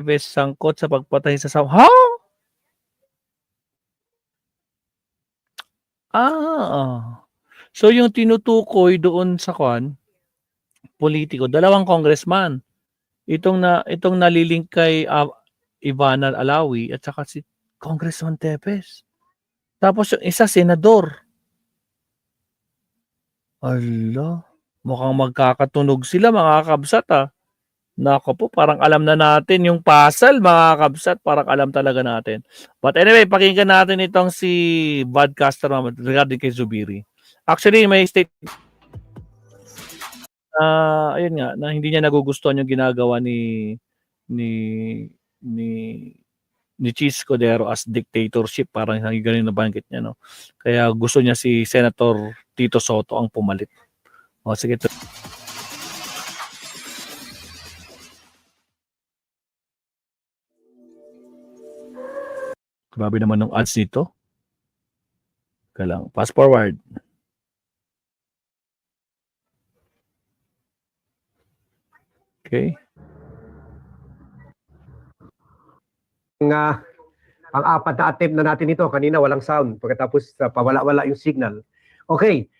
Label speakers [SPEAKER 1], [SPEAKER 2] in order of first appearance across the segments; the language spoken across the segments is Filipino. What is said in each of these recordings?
[SPEAKER 1] Teves sangkot sa pagpatay sa Ha? So yung tinutukoy doon sa politiko, dalawang congressman. Itong nalilink kay Ivana Alawi at saka si Congressman Teves. Tapos yung isa senador. Hala, mukhang magkakatunog sila mga kabsat Nako po, parang alam na natin yung puzzle mga kabsat, parang alam talaga natin. But anyway, pakinggan natin itong si Vodcaster regarding kay Zubiri. Actually, may state ayun nga, na hindi niya nagugustuhan yung ginagawa ni ni ni ni Cheese Escudero as dictatorship, parang ganun na banggit niya, no? Kaya gusto niya si Senator Tito Soto ang pumalit. O sige. Grabe naman ng ads dito. Kalang fast forward. Okay.
[SPEAKER 2] Ang apat na attempt na natin ito, kanina walang sound, pagkatapos pawala-wala yung signal. Okay.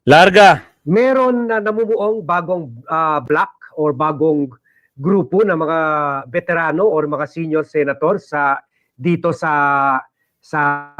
[SPEAKER 1] Larga.
[SPEAKER 2] Meron na namumuong bagong block or bagong grupo ng mga veterano or mga senior senators dito sa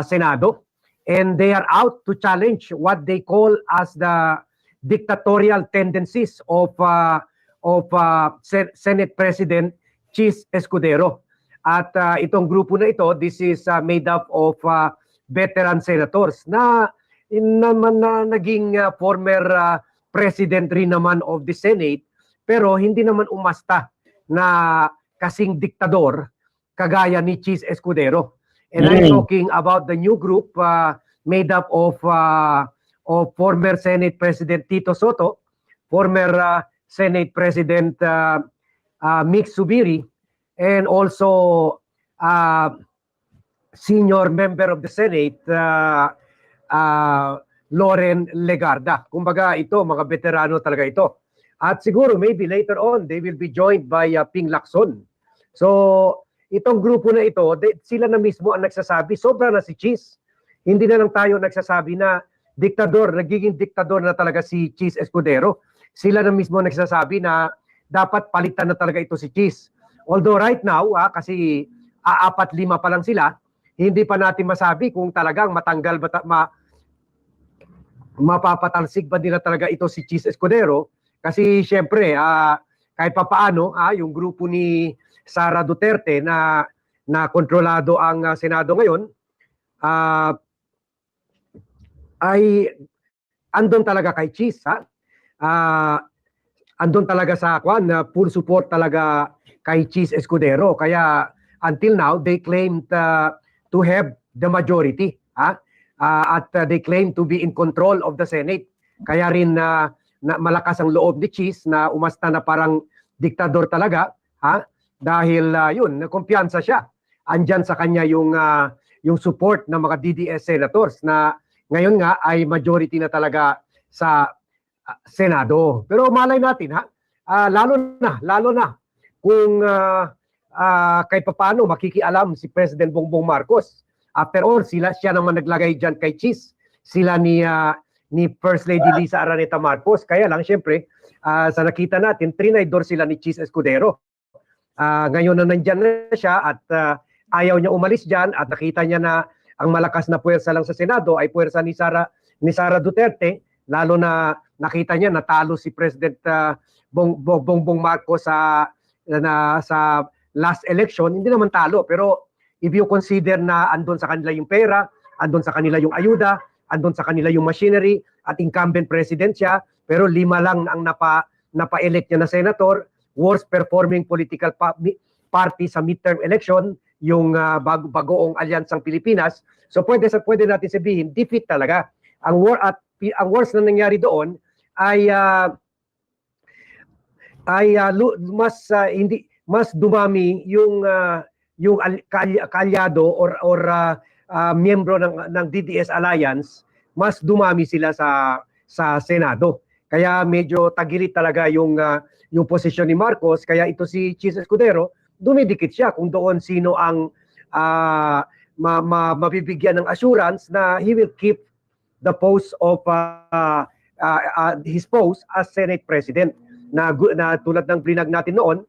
[SPEAKER 2] Senado, and they are out to challenge what they call as the dictatorial tendencies of Senate President Cheese Escudero. At itong grupo na ito, this is made up of veteran senators na naging former president rin naman of the Senate, pero hindi naman umasta na kasing diktador kagaya ni Cheese Escudero. And I'm talking about the new group made up of former Senate President Tito Soto, former Senate President Mick Zubiri, and also senior member of the Senate Loren Legarda. Kumbaga ito, mga veterano talaga ito. At siguro maybe later on, they will be joined by Ping Lacson. So, itong grupo na ito, sila na mismo ang nagsasabi, sobra na si Cheese. Hindi na lang tayo nagsasabi na diktador, nagiging diktador na talaga si Cheese Escudero. Sila na mismo nagsasabi na dapat palitan na talaga ito si Cheese. Although right now, kasi 4-5 pa lang sila, hindi pa natin masabi kung talagang matanggal, mapapatalsik ba nila talaga ito si Cheese Escudero. Kasi syempre, kahit pa paano, yung grupo ni Sara Duterte na kontrolado ang Senado ngayon, ay andon talaga kay Cheese. Andon talaga sa full support talaga kay Cheese Escudero. Kaya until now, they claimed to have the majority. At they claim to be in control of the Senate. Kaya rin na malakas ang loob ni Cheese na umasta na parang diktador talaga, dahil yun, kumpiyansa siya. Andyan sa kanya yung support ng mga DDS senators na ngayon nga ay majority na talaga sa Senado. Pero malay natin, lalo na kung kahit paano makikialam si President Bongbong Marcos. After all, siya naman naglagay dyan kay Cheese. Sila ni First Lady Lisa Araneta Marcos. Kaya lang, syempre, sa nakita natin, trinidor sila ni Cheese Escudero. Ngayon na nandyan na siya at ayaw niya umalis dyan at nakita niya na ang malakas na puwersa lang sa Senado ay puwersa ni Sara Duterte, lalo na nakita niya natalo si President Bongbong Marcos sa last election. Hindi naman talo, pero if you consider na andon sa kanila yung pera, andon sa kanila yung ayuda, andon sa kanila yung machinery, at incumbent president siya, pero 5 lang ang napa-elect niya na senator, worst performing political party sa midterm election, yung bagoong alyansang Pilipinas. So pwede natin sabihin, defeat talaga. Ang worst na nangyari doon ay mas dumami yung kaalyado or miyembro ng DDS Alliance, mas dumami sila sa Senado. Kaya medyo tagilit talaga yung posisyon ni Marcos. Kaya ito si Cheese Escudero, dumidikit siya kung doon sino ang mabibigyan ng assurance na he will keep the post of his post as Senate President. Na tulad ng blinag natin noon,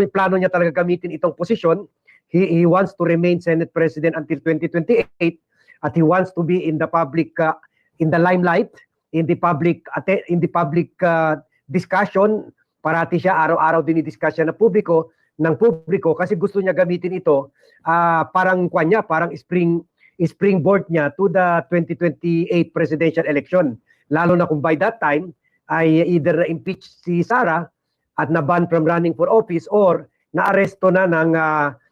[SPEAKER 2] plano niya talaga gamitin itong posisyon. He wants to remain Senate President until 2028 at he wants to be in the public in the limelight, in the public discussion. Parati siya araw-araw dinidiscuss siya ng publiko kasi gusto niya gamitin ito parang springboard niya to the 2028 presidential election. Lalo na kung by that time ay either na-impeach si Sara at na-ban from running for office or na-aresto na ng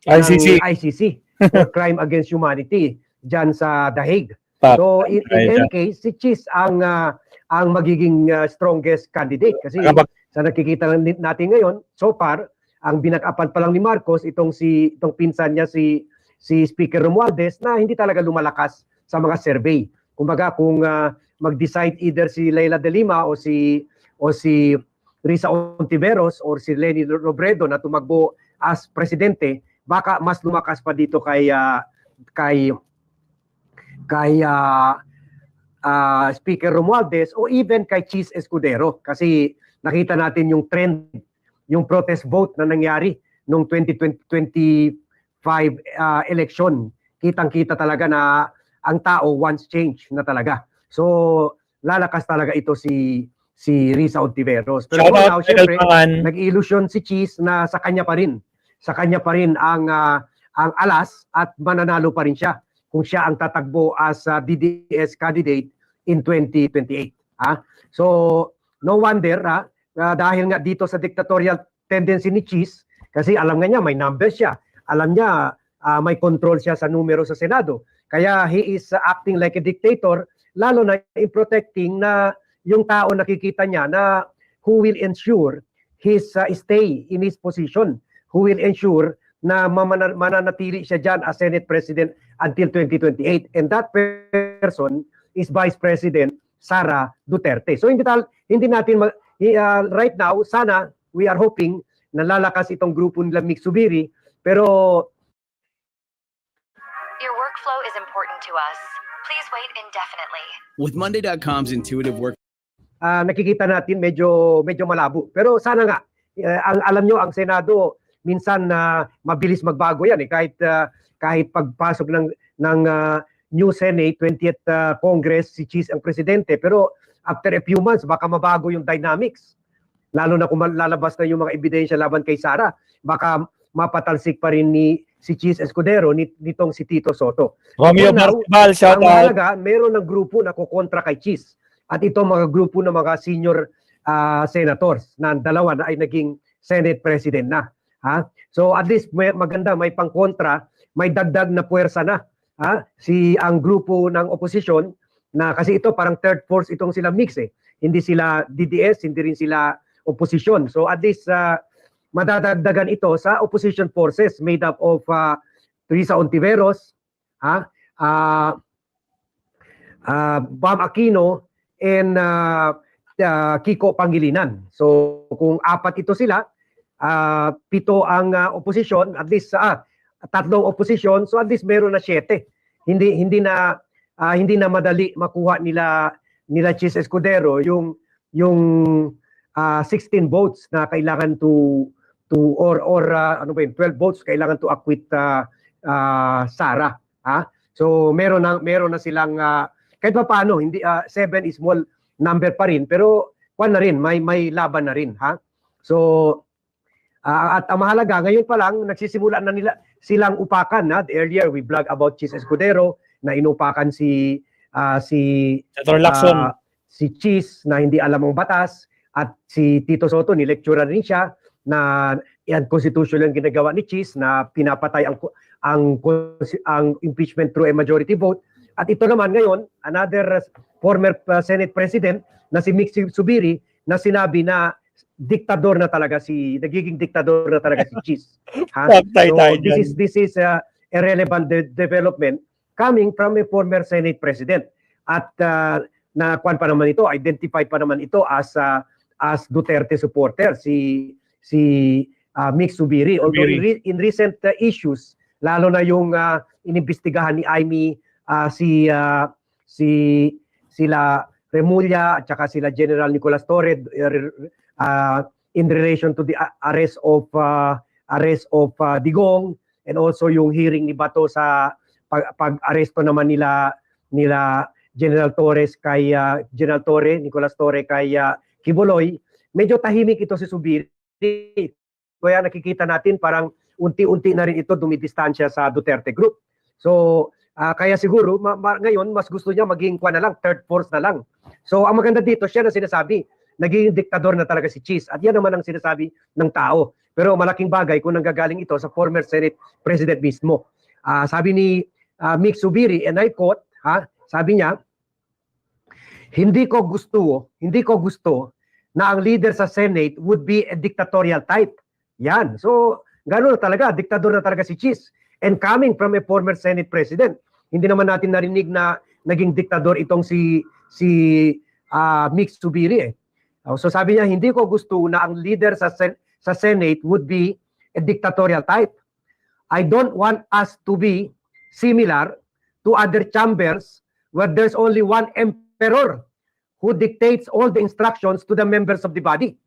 [SPEAKER 2] ICC for crime against humanity dyan sa The Hague. So in any case, si Cheese ang magiging strongest candidate kasi sa nakikita natin ngayon, so far, ang binakapan pa lang ni Marcos itong pinsan niya si Speaker Romualdez na hindi talaga lumalakas sa mga survey. Kumbaga kung mag-decide either si Leila de Lima o si Risa Ontiveros or si Leni Robredo na tumakbo as presidente, baka mas lumakas pa dito kay Speaker Romualdez o even kay Cheese Escudero kasi nakita natin yung trend, yung protest vote na nangyari noong 2025 election. Kitang-kita talaga na ang tao wants change na talaga. So lalakas talaga ito si Risa Ontiveros. Pero now, syempre, nag-illusion si Cheese na sa kanya pa rin. Sa kanya pa rin ang alas at mananalo pa rin siya kung siya ang tatakbo as DDS candidate in 2028. So, no wonder dahil nga dito sa dictatorial tendency ni Cheese, kasi alam nga niya may numbers siya. Alam niya may control siya sa numero sa Senado. Kaya he is acting like a dictator, lalo na in protecting na yung tao nakikita niya na who will ensure his stay in his position, who will ensure na mananatili siya dyan as Senate President until 2028. And that person is Vice President Sara Duterte. So hindi natin right now, sana we are hoping na lalakas itong grupo nila Mick Zubiri, pero
[SPEAKER 3] your workflow is important to us. Please wait indefinitely.
[SPEAKER 4] With Monday.com's intuitive work
[SPEAKER 2] nakikita natin medyo malabo. Pero sana nga alam nyo ang Senado minsan mabilis magbago yan kahit pagpasok ng new Senate 20th Congress si Cheese ang presidente, pero after a few months baka mabago yung dynamics. Lalo na kung lalabas na yung mga ebidensya laban kay Sara, baka mapatalsik pa rin si Cheese Escudero nitong si Tito Soto.
[SPEAKER 1] Romeo Martibal, shout out.
[SPEAKER 2] Ang mahalaga, meron ng grupo na kukontra kay Cheese. At ito mga grupo ng mga senior senators na dalawa na ay naging Senate President na. So at least maganda, may pangkontra, may dagdag na puwersa na. Ang grupo ng opposition na kasi ito parang third force itong sila mix Hindi sila DDS, hindi rin sila opposition. So at least madadagdagan ito sa opposition forces made up of Risa Ontiveros, Bam Aquino, and Kiko Pangilinan. So kung apat ito sila, 7 ang opposition, at least 3 opposition, so at least meron na 7. Hindi na madali makuha nila Cheese Escudero yung 16 votes na kailangan to 12 votes kailangan to acquit Sara. So meron na silang kahit pa paano, hindi 7 is small number pa rin, pero na rin, may laban na rin, So at ang mahalaga ngayon pa lang nagsisimula na silang upakan earlier we blog about Cheese Escudero na inupakan si
[SPEAKER 1] Senator Lacson,
[SPEAKER 2] si Cheese na hindi alam ang batas, at si Tito Soto ni-lecture rin siya na constitutional ang ginagawa ni Cheese na pinapatay ang impeachment through a majority vote. At ito naman ngayon, another former Senate President na si Mick Zubiri na sinabi na nagiging diktador na talaga si Cheese. So this is a relevant development coming from a former Senate President. At identified pa naman ito as Duterte supporter si Mick Subiri. Although
[SPEAKER 1] Subiri.
[SPEAKER 2] in recent issues, lalo na yung inimbestigahan ni Aimee, si sila Remulla at saka sila General Nicolas Torre in relation to the arrest of Digong, and also yung hearing ni Bato sa pag-aresto naman nila General General Torre, Nicolas Torre kay Quiboloy. Medyo tahimik ito si Subiri. Kaya nakikita natin parang unti-unti na rin ito dumidistansya sa Duterte Group. So kaya siguro ngayon mas gusto niya maging na lang, third force na lang. So ang maganda dito, siya na sinasabi, naging diktador na talaga si Cheese. At yan naman ang sinasabi ng tao. Pero malaking bagay kung nanggagaling ito sa former Senate President mismo. Sabi ni Mick Subiri, and I quote, sabi niya, hindi ko gusto na ang leader sa Senate would be a dictatorial type. Yan. So, gano'n na talaga, diktador na talaga si Cheese. And coming from a former Senate President, hindi naman natin narinig na naging diktador itong si Mick Subiri. So sabi niya, hindi ko gusto na ang leader sa Senate would be a dictatorial type. I don't want us to be similar to other chambers where there's only one emperor who dictates all the instructions to the members of the body.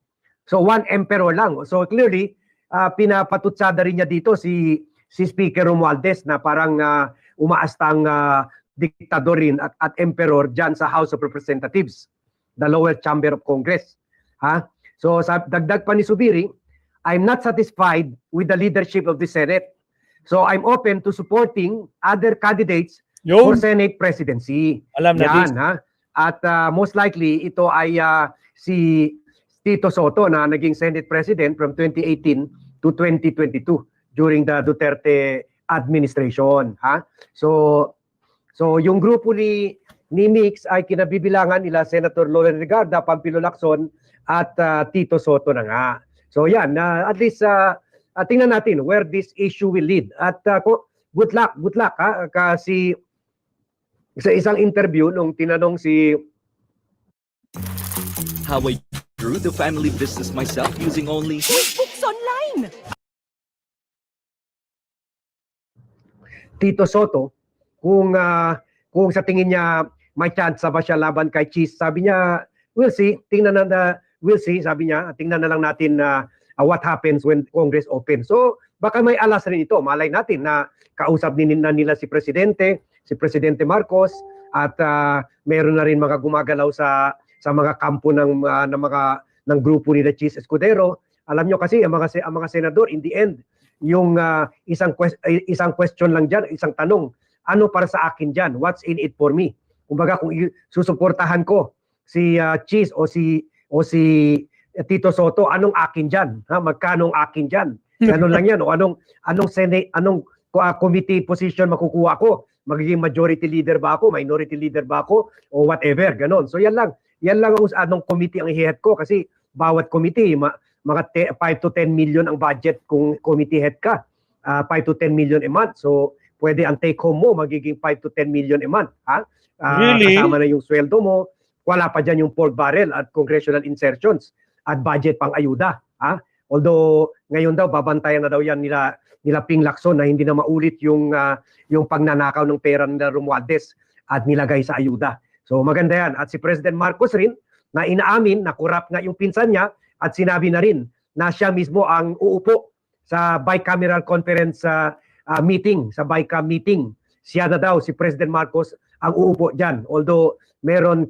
[SPEAKER 2] So one emperor lang. So clearly, pinapatutsada rin niya dito si Speaker Romualdez na parang umaastang diktador rin at emperor dyan sa House of Representatives, the lower chamber of Congress. So dagdag pa ni Subiri, I'm not satisfied with the leadership of the Senate. So I'm open to supporting other candidates for Senate presidency.
[SPEAKER 1] Alam na
[SPEAKER 2] yan, At most likely ito ay si Tito Soto na naging Senate President from 2018 to 2022 during the Duterte administration. So yung grupo ni Mix ay kinabibilangan nila Senator Loren Regarda, Pampilo Lacson at Tito Soto na nga. So yan, at least tingnan natin where this issue will lead. At good luck kasi sa isang interview nung tinanong si
[SPEAKER 5] How I grew the family business myself using only
[SPEAKER 6] Books Online!
[SPEAKER 2] Tito Soto kung sa tingin niya may chance ba siya laban kay Cheese. Sabi niya, we'll see. Sabi niya, tingnan na lang natin what happens when Congress opens. So, baka may alas rin ito. Malay natin na kausap nila si Presidente Marcos, at meron na rin mga gumagalaw sa mga kampo ng grupo ni Cheese Escudero. Alam nyo kasi ang mga senador in the end, yung isang question lang diyan, isang tanong, ano para sa akin diyan? What's in it for me? Kumbaga kung susuportahan ko si Cheese o si Tito Soto, anong akin diyan? Magkano ang akin diyan? Ganun lang 'yan. O anong Senate, anong committee position makukuha ko? Magiging majority leader ba ako, minority leader ba ako, o whatever, ganon. So yan lang anong committee ang i-head ko, kasi bawat committee mga 5 to 10 million ang budget kung committee head ka. 5 to 10 million a month. So pwede ang take home mo magiging 5 to 10 million a month,
[SPEAKER 1] Really?
[SPEAKER 2] Kasama na yung sweldo mo, wala pa dyan yung pork barrel at congressional insertions at budget pang ayuda, Although ngayon daw babantayan na daw yan nila Ping Lacson na hindi na maulit yung pagnanakaw ng pera nila Romualdez at nilagay sa ayuda. So maganda yan. At si President Marcos rin na inaamin na corrupt nga yung pinsan niya, at sinabi na rin na siya mismo ang uupo sa bicameral conference meeting, sa BICAM meeting. Siya na daw, si President Marcos, ang uupo dyan. Although meron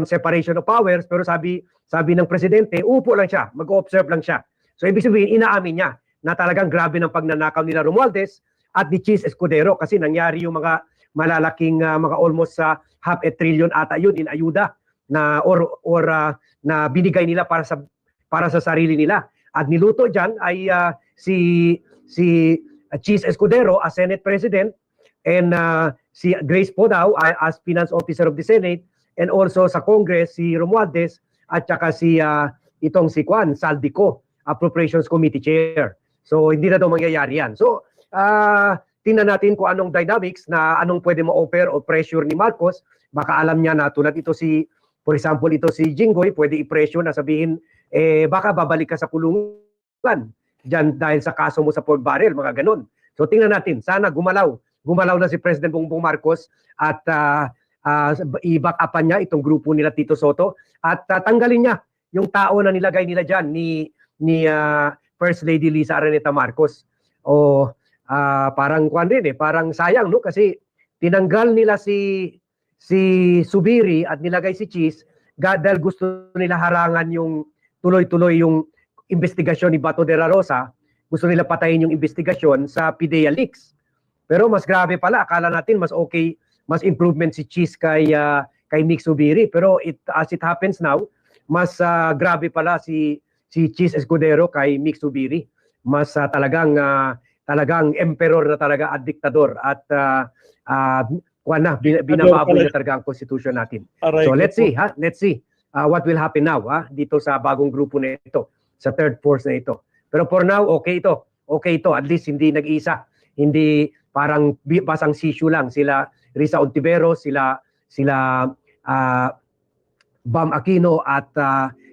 [SPEAKER 2] separation of powers, pero sabi ng Presidente, uupo lang siya, mag-observe lang siya. So ibig sabihin, inaamin niya na talagang grabe ng pagnanakaw nila Romualdez at ni Cheese Escudero, kasi nangyari yung mga malalaking mga almost half a trillion ata yun in ayuda na na binigay nila para sa sarili nila. At niluto diyan ay si Cheese Escudero as Senate President, and si Grace Poe as Finance Officer of the Senate, and also sa Congress si Romualdez at saka si Saldico, Appropriations Committee Chair. So hindi na daw mangyayari yan. So tingnan natin kung anong dynamics, na anong pwede ma-offer o pressure ni Marcos. Baka alam niya na tulad ito for example, ito si Jinggoy, pwede i-pressure na sabihin, baka babalik ka sa kulungan. dyan dahil sa kaso mo sa pork barrel, mga ganun. So tingnan natin, sana gumalaw na si President Bongbong Marcos at i-back upan niya itong grupo nila Tito Soto at tanggalin niya yung tao na nilagay nila dyan ni First Lady Lisa Araneta Marcos. O parang kwan rin parang sayang no kasi tinanggal nila si Subiri at nilagay si Cheese dahil gusto nila harangan yung tuloy-tuloy yung investigasyon ni Bato de la Rosa. Gusto nila patayin yung investigasyon sa PIDEA leaks. Pero mas grabe pala, akala natin mas okay, mas improvement si Cheese kay Nick Subiri. Pero as it happens now, mas grabe pala si Cheese Escudero kay Nick Subiri. Mas talagang emperor na talaga at diktador at binababoy na talaga ang constitution natin. So let's see what will happen now dito sa bagong grupo na ito, sa third force na ito. Pero for now, okay ito. At least hindi nag-isa. Hindi parang basang sisyo lang. Sila Risa Ontiveros, sila Bam Aquino at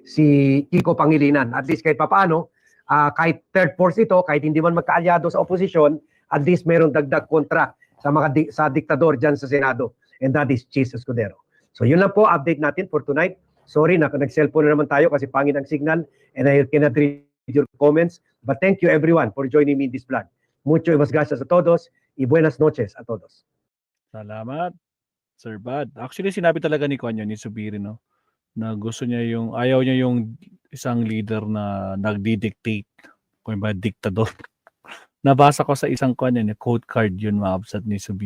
[SPEAKER 2] si Kiko Pangilinan. At least kahit papaano, kahit third force ito, kahit hindi man magkaalyado sa oposisyon, at least mayroong dagdag kontra sa diktador dyan sa Senado. And that is Cheese Escudero. So yun lang po, update natin for tonight. Sorry, nag-cellphone na naman tayo kasi pangit ang signal and I cannot read your comments. But thank you everyone for joining me in this vlog. Mucho y mas gracias a todos y buenas noches a todos.
[SPEAKER 1] Salamat, Sir Bad. Actually, sinabi talaga ni Kwan yun, ni Subiri, no? Na gusto niya ayaw niya yung isang leader na nagdi-dictate, kung ba diktador. Nabasa ko sa isang Kwan yun, quote card yun, mga absat ni Subiri.